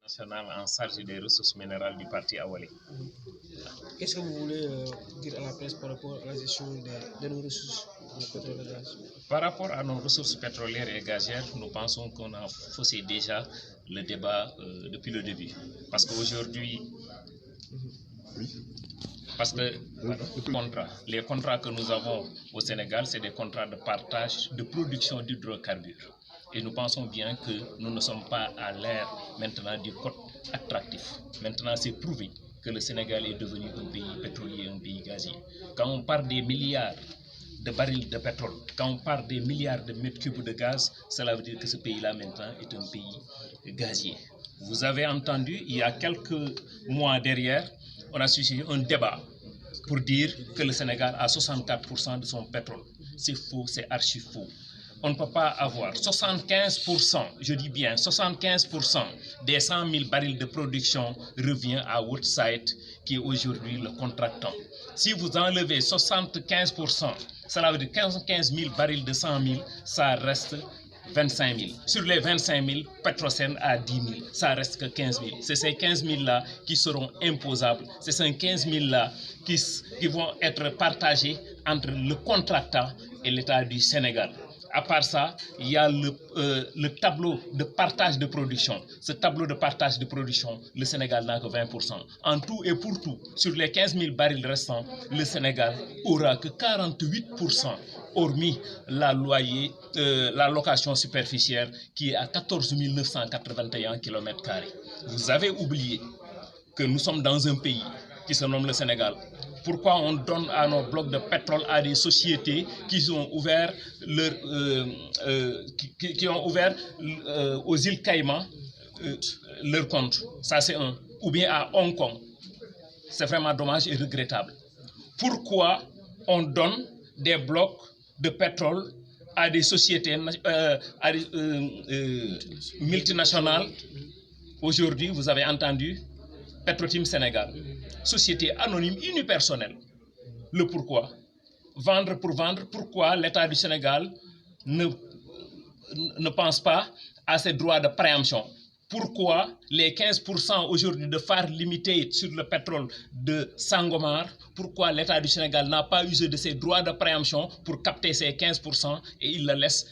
national en charge des ressources minérales du parti Awalé. Qu'est-ce que vous voulez dire à la presse par rapport à la gestion de nos ressources, le pétrole et le gaz? Par rapport à nos ressources pétrolières et gazières, nous pensons qu'on a faussé déjà le débat depuis le début. Parce qu'aujourd'hui, les contrats que nous avons au Sénégal, c'est des contrats de partage de production d'hydrocarbures. Et nous pensons bien que nous ne sommes pas à l'ère maintenant du code attractif. Maintenant, c'est prouvé que le Sénégal est devenu un pays pétrolier, un pays gazier. Quand on parle des milliards de barils de pétrole, quand on parle des milliards de mètres cubes de gaz, cela veut dire que ce pays-là maintenant est un pays gazier. Vous avez entendu, il y a quelques mois derrière, on a suscité un débat pour dire que le Sénégal a 64% de son pétrole. C'est faux, c'est archi faux. On ne peut pas avoir 75%, je dis bien 75% des 100 000 barils de production revient à Woodside qui est aujourd'hui le contractant. Si vous enlevez 75%, cela veut dire 15 000 barils de 100 000, ça reste 25 000. Sur les 25 000, Petrosen a 10 000, ça reste que 15 000. C'est ces 15 000-là qui seront imposables. C'est ces 15 000-là qui vont être partagés entre le contractant et l'État du Sénégal. À part ça, il y a le tableau de partage de production. Ce tableau de partage de production, le Sénégal n'a que 20%. En tout et pour tout, sur les 15 000 barils restants, le Sénégal aura que 48%, hormis la location superficielle qui est à 14 981 km². Vous avez oublié que nous sommes dans un pays qui se nomme le Sénégal. Pourquoi on donne à nos blocs de pétrole à des sociétés qui ont ouvert aux îles Caïmans leur compte? Ça c'est un. Ou bien à Hong Kong. C'est vraiment dommage et regrettable. Pourquoi on donne des blocs de pétrole à des sociétés multinationales? Aujourd'hui, vous avez entendu Petrotim Sénégal, société anonyme unipersonnelle. Le pourquoi? Vendre pour vendre. Pourquoi l'État du Sénégal ne pense pas à ses droits de préemption? Pourquoi les 15% aujourd'hui de phare limité sur le pétrole de Sangomar, pourquoi l'État du Sénégal n'a pas usé de ses droits de préemption pour capter ces 15% et il le laisse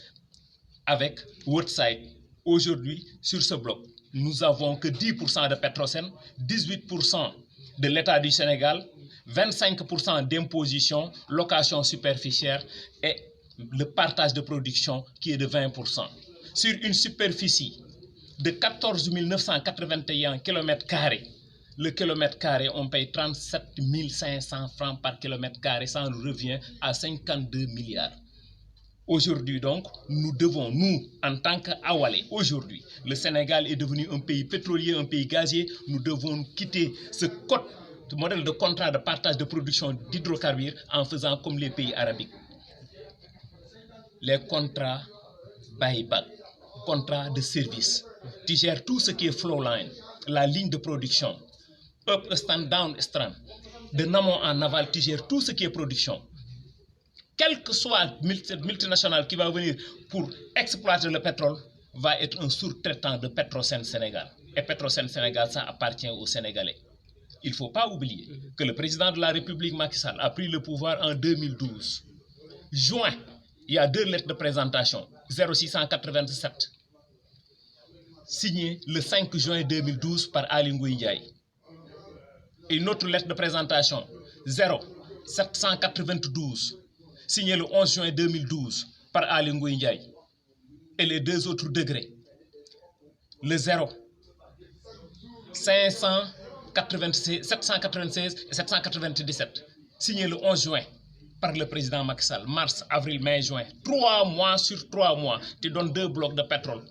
avec Woodside? Aujourd'hui, sur ce bloc, nous n'avons que 10% de Petrosen, 18% de l'État du Sénégal, 25% d'imposition, location superficielle et le partage de production qui est de 20%. Sur une superficie de 14 981 km², le kilomètre carré, on paye 37 500 francs par kilomètre carré, ça nous revient à 52 milliards. Aujourd'hui donc, nous devons, nous, en tant qu'Awalé, aujourd'hui, le Sénégal est devenu un pays pétrolier, un pays gazier, nous devons quitter ce modèle de contrat de partage de production d'hydrocarbures en faisant comme les pays arabiques. Les contrats buyback, contrats de service, tu gères tout ce qui est flowline, la ligne de production, up, stand, down, strand, de amont en aval, tu gères tout ce qui est production. Quel que soit multinational qui va venir pour exploiter le pétrole, va être un sous-traitant de Petrosen Sénégal. Et Petrosen Sénégal, ça appartient aux Sénégalais. Il ne faut pas oublier que le président de la République, Macky Sall, a pris le pouvoir en 2012. Juin, il y a 2 lettres de présentation, 0687, signées le 5 juin 2012 par Ali Ngouille Ndiaye. Et une autre lettre de présentation, 0792, signé le 11 juin 2012 par Ali Ngouille Ndiaye. Et les 2 autres degrés, le 796 et 797, signé le 11 juin par le président Macky Sall. Mars, avril, mai, juin. 3 mois sur 3 mois, tu donnes 2 blocs de pétrole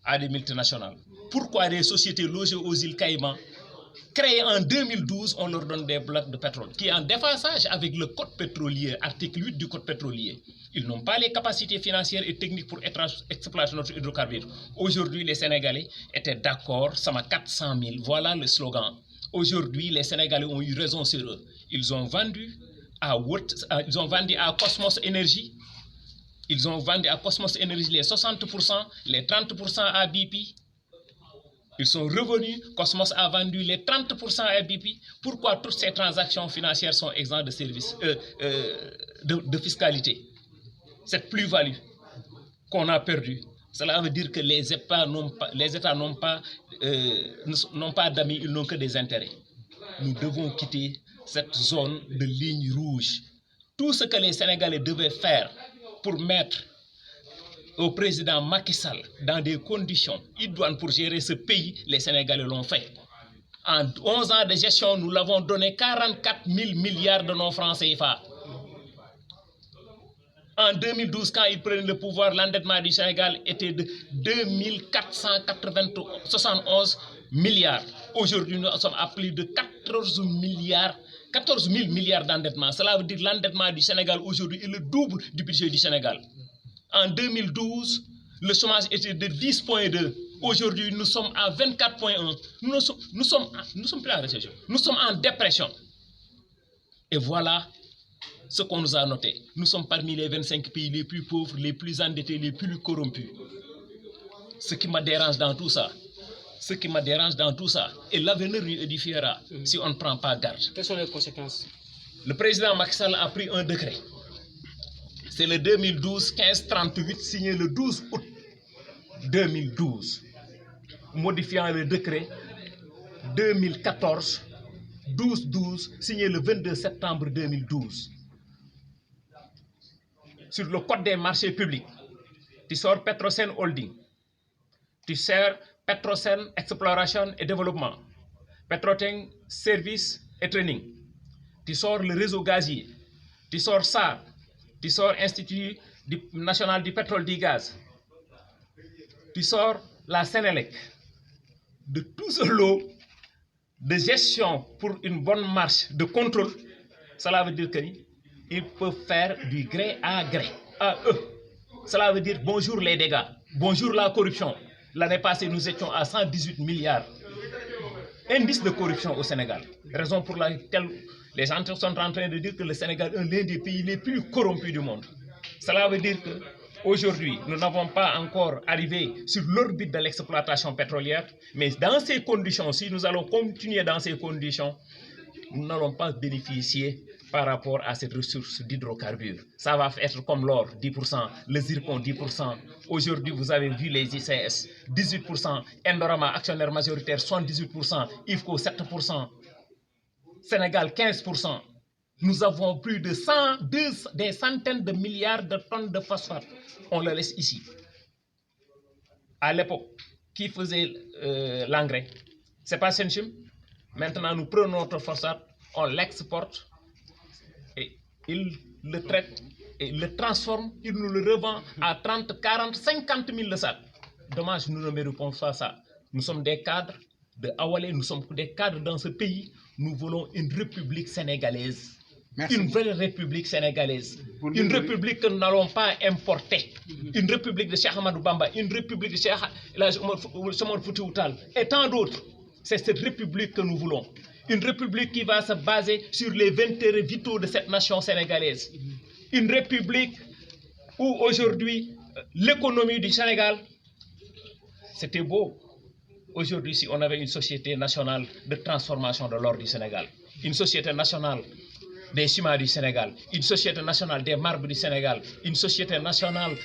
à des multinationales. Pourquoi des sociétés logées aux îles Caïmans, créées en 2012, on leur donne des blocs de pétrole qui est en déphasage avec le code pétrolier, article 8 du code pétrolier. Ils n'ont pas les capacités financières et techniques pour exploiter notre hydrocarbure. Aujourd'hui, les Sénégalais étaient d'accord, ça m'a 400 000. Voilà le slogan. Aujourd'hui, les Sénégalais ont eu raison sur eux. Ils ont vendu à Cosmos Energy. Ils ont vendu à Cosmos Energy les 60%, les 30% à BP. Ils sont revenus, Cosmos a vendu les 30% à BP. Pourquoi toutes ces transactions financières sont exemptes de services, de fiscalité? Cette plus-value qu'on a perdue, cela veut dire que les États n'ont pas d'amis, ils n'ont que des intérêts. Nous devons quitter cette zone de ligne rouge. Tout ce que les Sénégalais devaient faire pour mettre au président Macky Sall dans des conditions idoines pour gérer ce pays, les Sénégalais l'ont fait. En 11 ans de gestion, nous l'avons donné 44 000 milliards de nos francs CFA. En 2012, quand ils prennent le pouvoir, l'endettement du Sénégal était de 2471 milliards. Aujourd'hui, nous sommes à plus de 14 000 milliards d'endettement. Cela veut dire que l'endettement du Sénégal aujourd'hui est le double du budget du Sénégal. En 2012, le chômage était de 10,2. Aujourd'hui, nous sommes à 24,1. Nous sommes plus en récession. Nous sommes en dépression. Et voilà ce qu'on nous a noté. Nous sommes parmi les 25 pays les plus pauvres, les plus endettés, les plus corrompus. Ce qui me dérange dans tout ça, et l'avenir nous édifiera si on ne prend pas garde. Quelles sont les conséquences? Le président Macky Sall a pris un décret. C'est le 2012-1538 signé le 12 août 2012, modifiant le décret 2014-12-12 signé le 22 septembre 2012. Sur le code des marchés publics, tu sors Petrosen Holding, tu sors Petrosen Exploration et Développement, Petroten Service et Training, tu sors le réseau gazier, tu sors SAR, tu sors Institut national du pétrole et du gaz, tu sors la Sénélec. De tout ce lot de gestion pour une bonne marche de contrôle, cela veut dire qu'ils peuvent faire du gré à gré, à eux. Cela veut dire bonjour les dégâts, bonjour la corruption. L'année passée, nous étions à 118 milliards. Indice de corruption au Sénégal. Raison pour laquelle les gens sont en train de dire que le Sénégal est l'un des pays les plus corrompus du monde. Cela veut dire qu'aujourd'hui, nous n'avons pas encore arrivé sur l'orbite de l'exploitation pétrolière, mais dans ces conditions, si nous allons continuer dans ces conditions, nous n'allons pas bénéficier par rapport à cette ressource d'hydrocarbures. Ça va être comme l'or, 10%, le zircon, 10%. Aujourd'hui, vous avez vu les ICS, 18%, Endorama, actionnaire majoritaire, 78%, IFCO, 7%, Sénégal, 15%. Nous avons plus de des centaines de milliards de tonnes de phosphate. On le laisse ici. À l'époque, qui faisait l'engrais? C'est pas Senchim. Maintenant, nous prenons notre phosphate, on l'exporte, et il le traite, et le transforme, il nous le revend à 30, 40, 50 000 de sacs. Dommage, nous ne méritons pas ça. Nous sommes des cadres de Awalé, nous sommes des cadres dans ce pays. Nous voulons une république sénégalaise. Merci. Une vraie république sénégalaise. Une république que nous n'allons pas importer. Une république de Cheikh Ahmadou Bamba, une république de Cheikh Omar Foutiyou Tall et tant d'autres. C'est cette république que nous voulons. Une république qui va se baser sur les intérêts vitaux de cette nation sénégalaise. Une république où aujourd'hui, l'économie du Sénégal, c'était beau. Aujourd'hui, si on avait une société nationale de transformation de l'or du Sénégal, une société nationale des ciments du Sénégal, une société nationale des marbres du Sénégal, une société nationale